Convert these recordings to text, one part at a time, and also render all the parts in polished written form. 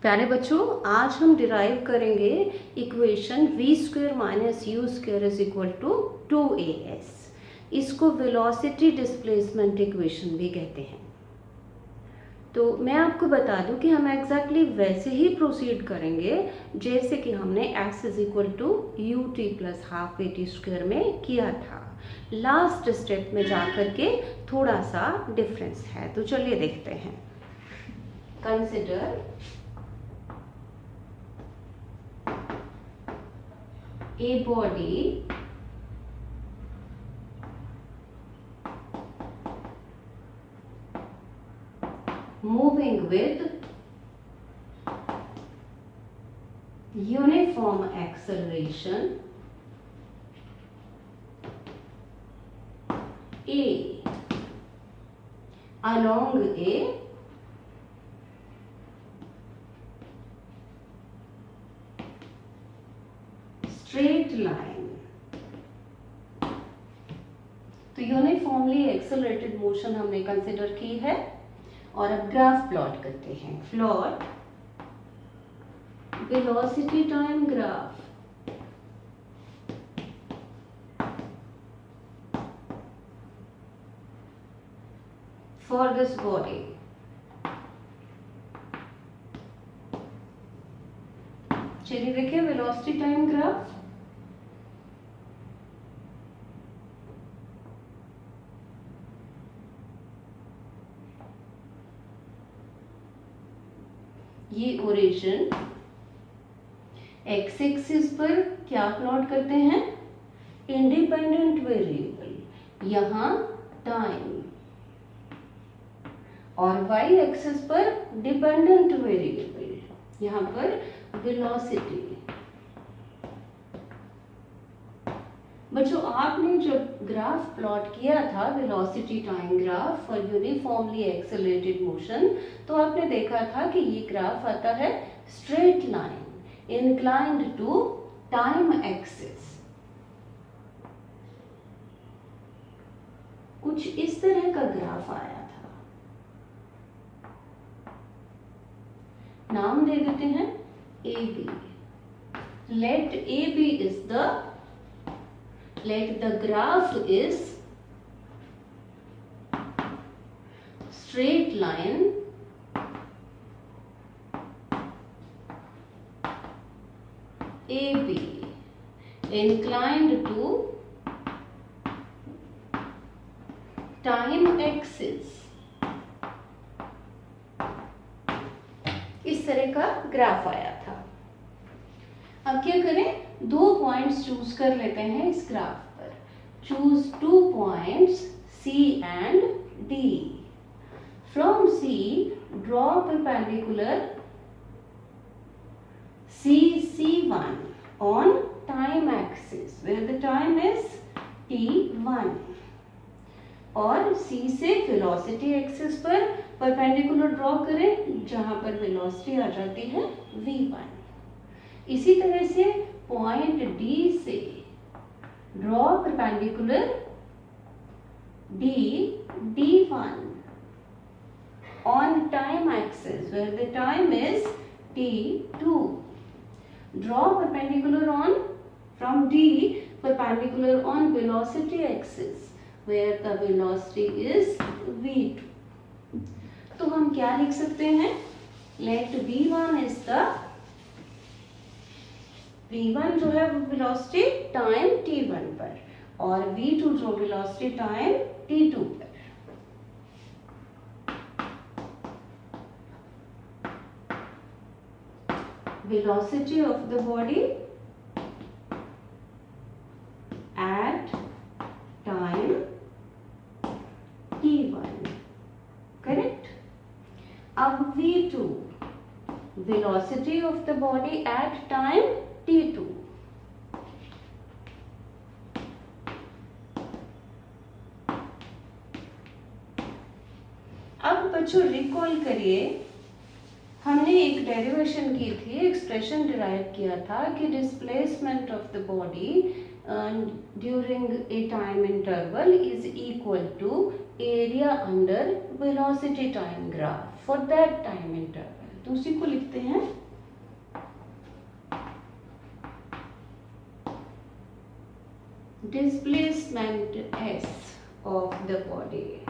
प्यारे बच्चों, आज हम डिराइव करेंगे equation v square minus u square is equal to 2as। इसको वेलोसिटी डिस्प्लेसमेंट इक्वेशन भी कहते हैं। तो मैं आपको बता दूं कि हम एग्जैक्टली वैसे ही प्रोसीड करेंगे जैसे कि हमने x is equal to u t plus half a t square में किया था। लास्ट स्टेप में जाकर के थोड़ा सा डिफरेंस है, तो चलिए देखते हैं। Consider a body moving with uniform acceleration a along a straight line। तो यूनिफॉर्मली एक्सेलरेटेड मोशन हमने कंसिडर की है और अब ग्राफ प्लॉट करते हैं। Plot velocity time graph for this body. चलिए देखिए वेलोसिटी टाइम ग्राफ। ये ओरिजिन एक्स एक्सिस पर क्या प्लॉट करते हैं? इंडिपेंडेंट वेरिएबल, यहां टाइम, और वाई एक्सिस पर डिपेंडेंट वेरिएबल, यहां पर वेलोसिटी। बच्चों, आपने जब ग्राफ प्लॉट किया था velocity time graph for uniformly accelerated motion, तो आपने देखा था कि ये ग्राफ आता है straight line inclined to time axis. कुछ इस तरह का ग्राफ आया था। नाम दे देते हैं A B. Let AB is let the graph is straight line AB inclined to time axis। इस तरह का ग्राफ आया था। अब क्या करें? दो पॉइंट्स चूज कर लेते हैं इस ग्राफ पर। Choose 2 points C and D। From C draw perpendicular CC1 on time axis where the time is T1, और C से वेलोसिटी एक्सिस पर परपेंडिकुलर ड्रॉ करें जहां पर वेलोसिटी आ जाती है V1। इसी तरह से पॉइंट D से draw perpendicular D1 on time axis where the time is T2। Draw perpendicular on from D perpendicular on velocity axis where the velocity is V2। तो हम क्या लिख सकते हैं? Let V1 is the V1 जो है velocity time T1 पर, और V2 जो वेलोसिटी टाइम T2 पर। Velocity of the body at time T1, correct. अब V2 velocity of the body at time T2। अब बच्चों रिकॉल करिए, हमने एक डेरिवेशन की थी, एक्सप्रेशन डिराइव किया था कि displacement of the body during a time interval is equal to area under velocity time graph for that time interval. तो उसी को लिखते हैं displacement S of the body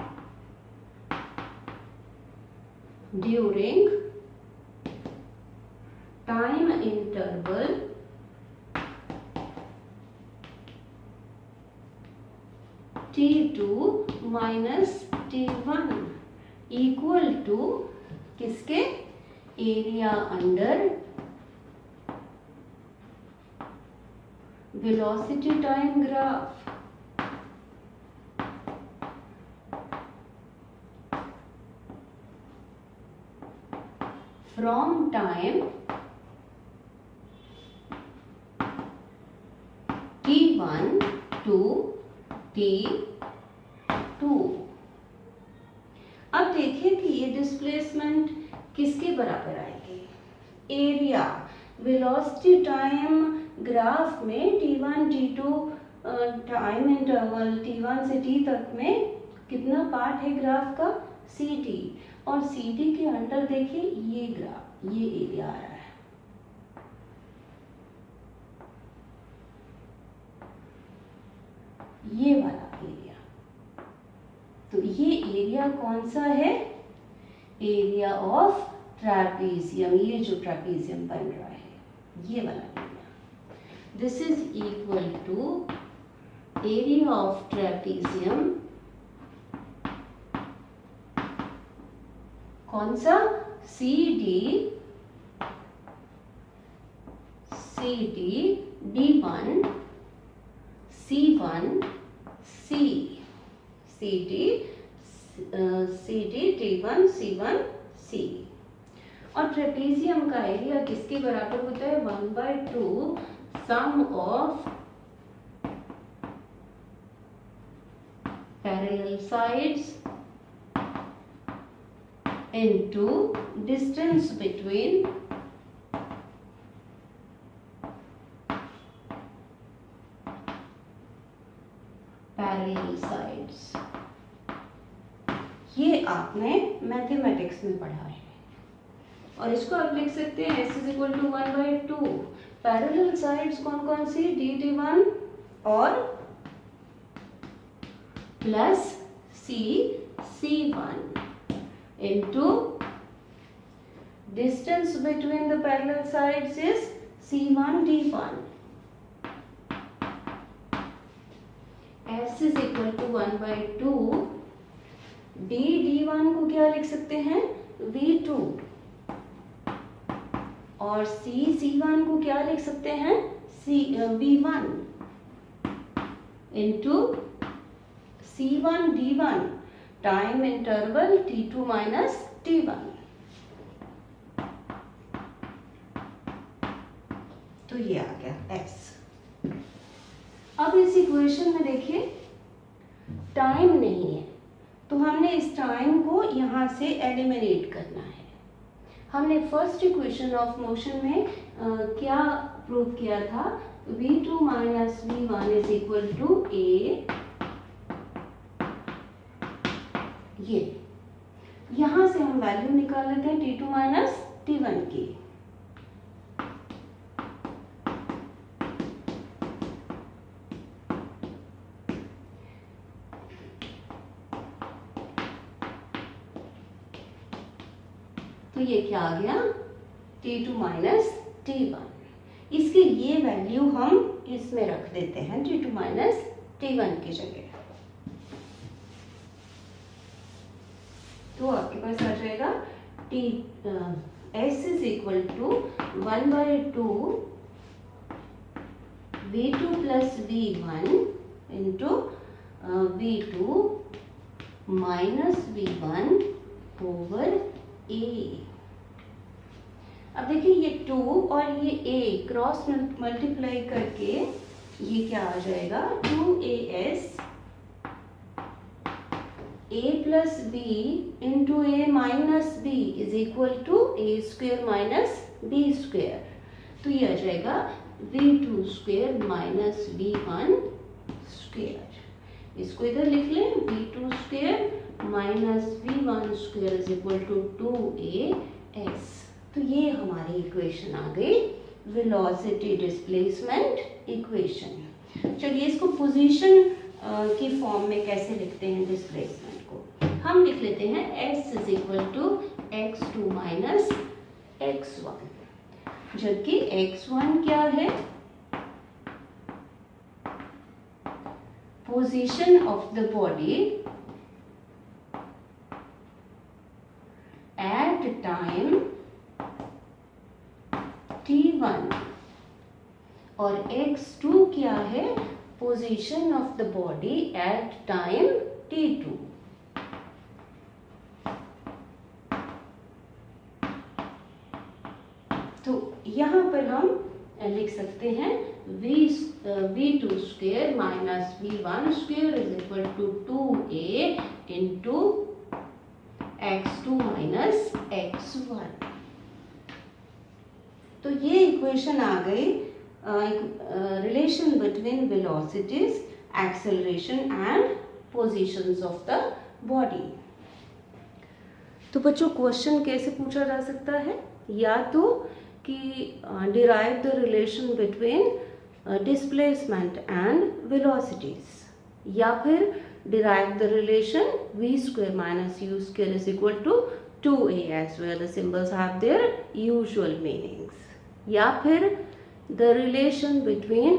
during time interval T2 minus T1 equal to किसके area under velocity time graph from time t1 to t2। अब देखिए कि ये डिस्प्लेसमेंट किसके बराबर आएगी, एरिया वेलोसिटी टाइम ग्राफ में t1 t2 time interval t1 से t तक में कितना पार्ट है ग्राफ का, ct, और ct के अंडर देखिए ये ग्राफ, ये एरिया आ रहा है। ये वाला एरिया, तो ये एरिया कौन सा है, एरिया ऑफ ट्रैपीजियम, ये जो ट्रैपीजियम बन रहा है ये वाला area. This is equal to area of trapezium, कौन सा, CD D1 C1 C, CD D1 C1 C। और ट्रेपेजियम का एरिया किसके बराबर होता है, 1/2 sum of parallel sides into distance between parallel sides। ये आपने मैथमेटिक्स में पढ़ा है और इसको आप लिख सकते हैं S is equal to 1/2 parallel sides कौन कौन सी, D1 और प्लस C1 into distance between the parallel sides is C1 D1। S is equal to 1/2 D1 को क्या लिख सकते हैं, V2, और C1 को क्या लिख सकते हैं, V1 into C1 D1 time interval T2 minus T1। तो ये आ गया S। अब इस इक्वेशन में देखिए टाइम नहीं है, तो हमने इस टाइम को यहाँ से एलिमिनेट करना है। हमने फर्स्ट इक्वेशन ऑफ मोशन में क्या प्रूव किया था, V2 minus V1 is equal to A, ये यहां से हम वैल्यू निकाल लेते हैं T2 माइनस T1 की। तो ये क्या आ गया, T2 माइनस T1। इसकी ये वैल्यू हम इसमें रख देते हैं T2 माइनस T1 की जगह, तो आपके पास आ जाएगा S is equal to 1/2 V2 plus V1 into V2 minus V1 over A। अब देखिए ये 2 और ये A क्रॉस मल्टीप्लाई करके ये क्या आ जाएगा, 2AS A plus B into A minus B is equal to A square minus B square. तो ये आ जाएगा V2 square minus V1 square. इसको इधर लिख लें, V2 square minus V1 square is equal to 2AS। तो तो ये हमारी इक्वेशन आ गई वेलोसिटी डिस्प्लेसमेंट इक्वेशन। चलिए इसको पोजीशन की फॉर्म में कैसे लिखते हैं डिस्प्लेसमेंट को। हम लिख लेते हैं x is equal to x2 minus x1, जबकि x1 क्या है, position of the body at time t1 और x2 क्या है, position of the body at time t2। तो यहाँ पर हम लिख सकते हैं v2 square minus v1 square is equal to 2a into x2 minus x1। तो ये इक्वेशन आ गई relation between velocities, acceleration and positions of the body. तो बच्चों क्वेश्चन कैसे पूछा जा सकता है, या तो कि derive the relation between displacement and velocities, या फिर derive the relation v square minus u square is equal to 2as where the symbols have their usual meanings, या फिर the relation between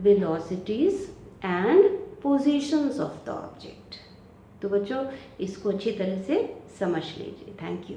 velocities and positions of the object। तो बच्चों इसको अच्छी तरह से समझ लीजिए। Thank you.